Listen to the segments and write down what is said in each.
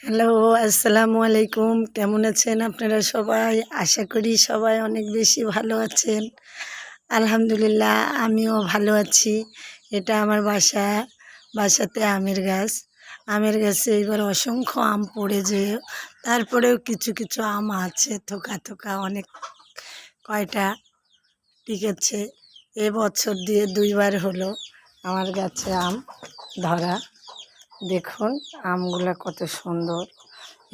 Hello, আসসালামু আলাইকুম। কেমন আছেন আপনারা সবাই? আশা করি সবাই অনেক বেশি ভালো আছেন। আলহামদুলিল্লাহ আমিও ভালো আছি। এটা আমার বাসাতে আমের গাছ। আমের গাছে এবার অসংখ্য আম পড়েছে। তারপরেও কিছু কিছু আম আছে থোকা থোকা অনেক কয়টা টিকেছে। এবছর দিয়ে ২ বার হলো আমার গাছে আম ধরা। দেখুন আমগুলা কত সুন্দর।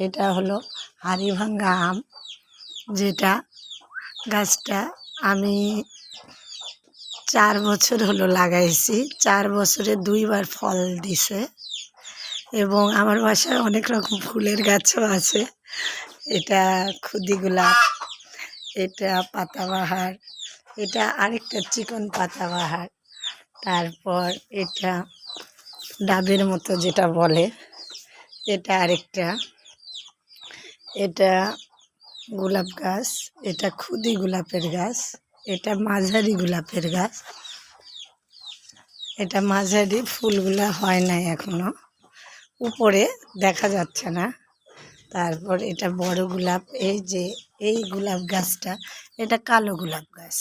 এটা হলো হাড়িভাঙ্গা আম, যেটা গাছটা আমি ৪ বছর হলো লাগাইছি। ৪ বছরে ২ বার ফল দিছে এবং আমার বাসায় অনেক রকম ফুলের গাছও আছে। এটা খুদি গোলাপ, এটা পাতাবাহার, এটা আরেকটা চিকন পাতাবাহার, তারপর এটা ডাবের মতো যেটা বলে, এটা আরেকটা, এটা গোলাপ গাছ, এটা খুদি গোলাপের গাছ, এটা মাঝারি গোলাপের গাছ, এটা মাঝারি ফুলগুলা হয় নাই এখনো, উপরে দেখা যাচ্ছে না। তারপর এটা বড় গোলাপ, এই যে এই গোলাপ গাছটা, এটা কালো গোলাপ গাছ,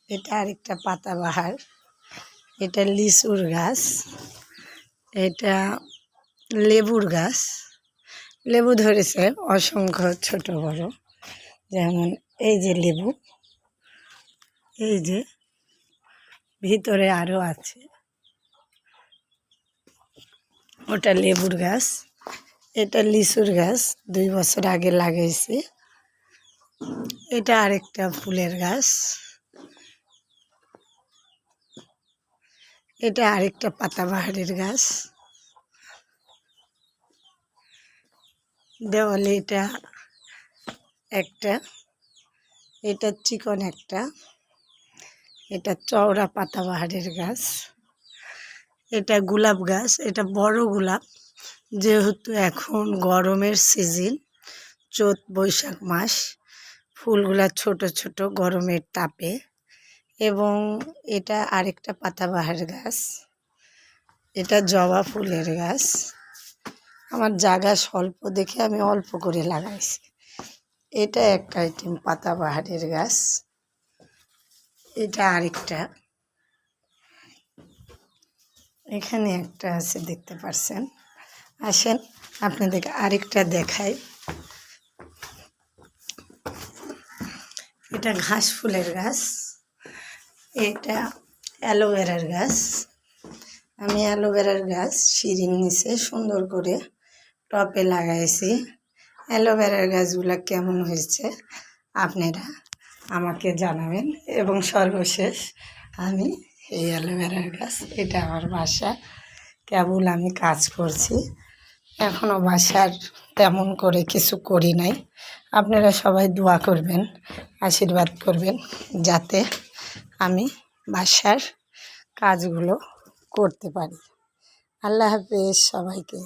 এটা আরেকটা পাতাবাহার, এটা লিচুর গাছ, এটা লেবুর গাছ। লেবু ধরেছে অসংখ্য ছোট বড়, যেমন এই যে লেবু, এই যে ভিতরে আরও আছে, ওটা লেবুর গাছ। এটা লিচুর গাছ, ২ বছর আগে লাগাইছি। এটা আরেকটা ফুলের গাছ, এটা আরেকটা পাতাবাহারের গাছ। দেওয়ালে এটা একটা, এটা চিকন একটা, এটা চওড়া পাতাবাহারের গাছ। এটা গোলাপ গাছ, এটা বড় গোলাপ, যেহেতু এখন গরমের সিজন, চৈত বৈশাখ মাস, ফুলগুলা ছোট ছোট গরমের তাপে। এবং এটা আরেকটা পাতাবাহার গাছ, এটা জবা ফুলের গাছ। আমার জায়গা স্বল্প দেখে আমি অল্প করে লাগাইছি। এটা একটা আইটেম পাতাবাহারের গাছ, এটা আরেকটা, এখানে একটা আছে দেখতে পাচ্ছেন। আসেন আপনাদেরকে আরেকটা দেখাই। এটা ঘাস ফুলের গাছ, এটা অ্যালোভেরার গাছ। আমি অ্যালোভেরার গাছ সিঁড়ির নিচে সুন্দর করে টবে লাগাইছি। অ্যালোভেরার গাছগুলো কেমন হয়েছে আপনারা আমাকে জানাবেন। এবং সর্বশেষ আমি এই অ্যালোভেরার গাছ, এটা আমার বাসা, কেবল আমি কাজ করছি, এখনও বাসার তেমন করে কিছু করি নাই। আপনারা সবাই দোয়া করবেন, আশীর্বাদ করবেন, যাতে আমি বাসার কাজগুলো করতে পারি। আল্লাহ হাফেজ সবাইকে।